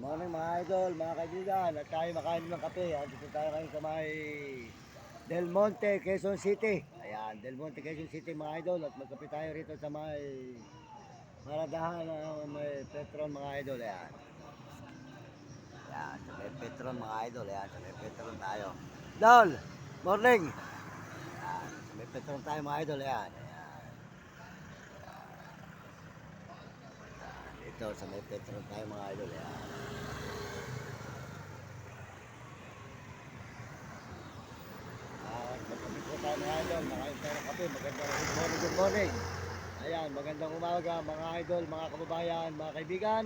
Morning mga idol, mga kaibigan, at tayo makain ng kape. At dito tayo ngayon sa may Del Monte, Quezon City. Ayan, Del Monte, Quezon City mga idol. At magkape tayo rito sa may maradahan ng may Petron mga idol. Ayan. Ayan, sa may Petron mga idol. Ayan, sa may Petron tayo. Dol, morning! Ayan, sa may Petron tayo mga idol. Ayan. Dito sa may Petron tayo mga idol. Ayan. Magkape po tayo mga idol, nakain tayo ng kape, magandang good morning, good morning. Ayan, magandang umaga mga idol, mga kababayan, mga kaibigan.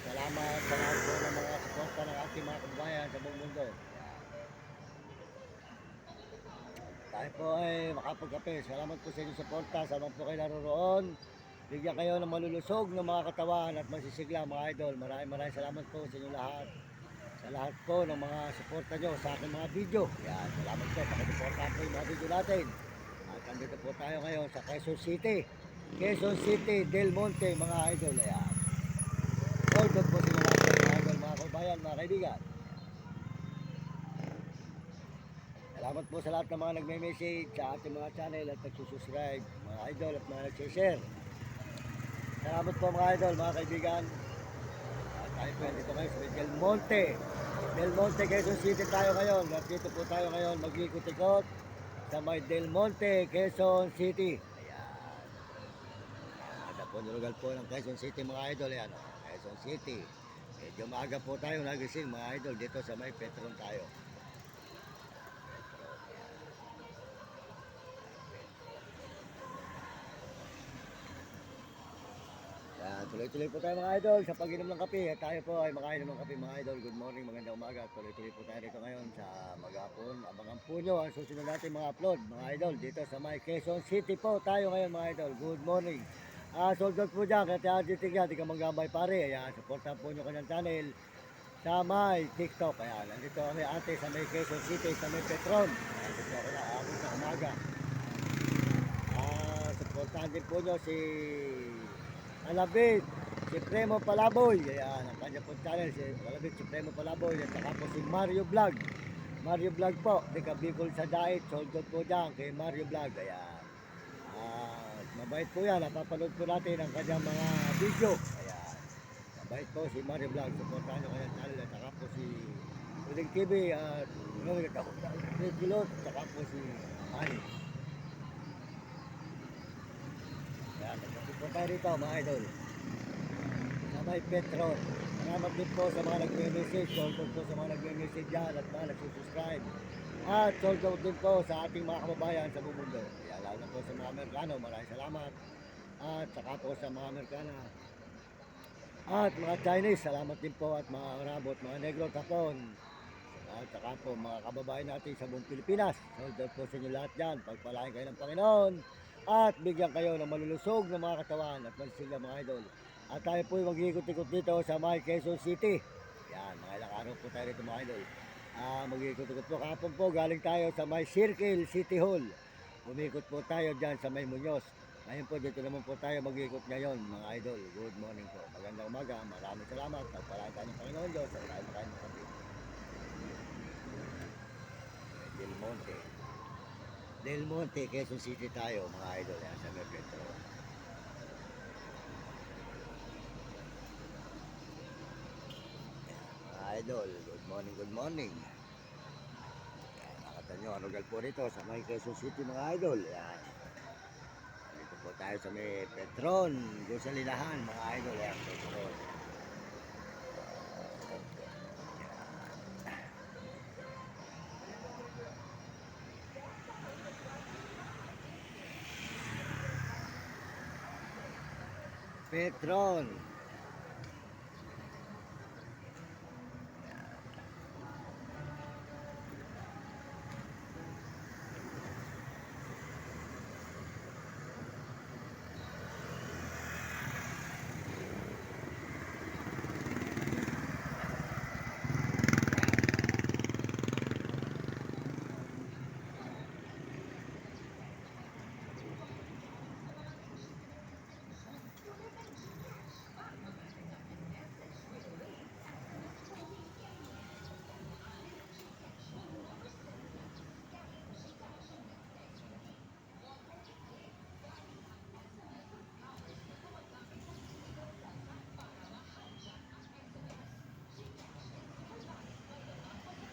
Salamat sa lahat po ng mga suporta ng ating mga kababayan sa buong mundo. Tayo po ay makapagkape, salamat po sa inyong suporta, salamat po kayo naroon. Bigyan kayo ng malulusog ng mga katawan at masisigla mga idol. Maraming salamat po sa inyo lahat. Sa lahat po ng mga suporta nyo sa aking mga video. Yan, salamat po, pakisuporta po yung mga video natin. At nandito po tayo ngayon sa Quezon City. Quezon City, Del Monte mga idol. Ayan. Welcome po sa mga idol, mga kabayan, mga kaibigan. Salamat po sa lahat ng mga nagme-message sa ating mga channel at nagsusubscribe, mga idol at mga nag-share. Salamat po mga idol, mga kaibigan. At tayo po dito ngayon sa Del Monte. Del Monte, Quezon City tayo ngayon. At dito po tayo ngayon mag-ikot-ikot sa may Del Monte, Quezon City. Ayan. Ada po nilugal po ng Quezon City mga idol. Ayan, Quezon City. Medyo maaga po tayo nagising mga idol dito sa may Petron tayo. Tuloy-tuloy po tayo mga idol sa pag-inom ng kape. At tayo po ay makainom ng kape mga idol. Good morning, magandang umaga. Tuloy-tuloy po tayo dito ngayon sa maghapon. Abangan po nyo ang susunod natin mga upload mga idol dito sa may Quezon City po tayo ngayon mga idol. Good morning. Sold out po dyan. Kaya tayo titigyan, di ka manggambay pare. Ayan, supportan po nyo kanyang channel sa may TikTok. Ayan, nandito kami ate sa may Quezon City, sa may Petron. Ayan, dito ako na ako sa umaga. Supportahan din po nyo si Alabit, Supremo Palaboy. Ayan, ang kanya po channel, si Alabit, Supremo Palaboy. At saka po si Mario Vlog. Mario Vlog po, di ka Bicol sa diet. Sold out po dyan kay Mario Vlog. Ayan. Mabait po yan. Napapanood po natin ang kanyang mga video. Ayan. Mabait po si Mario Vlog. Supportahan nyo kanyang channel. At saka po si Uling TV. At Pilot. At saka po si Hani. Ayan, nagkakit po tayo rito mga idol sa may Petron. Salamat din po sa mga nagme-message, sold out po sa mga nagme-message dyan at mga nagsusubscribe. At sold out din po sa ating mga kababayan sa buong mundo. Kaya lalo na po sa mga Amerikano, maraming salamat. At saka po sa mga Amerikana at mga Chinese, salamat din po. At mga Arabo at mga Negro Tapon. At saka po mga kababayan natin sa buong Pilipinas. Sold out po sa inyo lahat dyan. Pagpalain kayo ng Panginoon. At bigyan kayo ng malulusog ng mga katawan at masigla mga idol. At tayo po mag-ikot-ikot dito sa may Quezon City. Yan, mga ilang araw po tayo dito mga idol. Mag-ikot-ikot po. Kahapon po galing tayo sa may Circle City Hall. Umikot po tayo dyan sa may Muñoz. Ngayon po dito naman po tayo mag-ikot ngayon mga idol. Good morning po. Magandang umaga. Maraming salamat. Pagpalaan tayo ng Panginoon Diyos. At tayo makain ng kape. Del Monte. Del Monte, Quezon City tayo mga idol. Yan sa Metro. Idol, good morning, good morning. Nakita nyo, ang lugar po rito sa may Quezon City mga idol. Yan. Dito po tayo sa may Petron, doon sa Lilahan mga idol. Yan, Petron. Petron.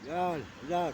Yan, yan.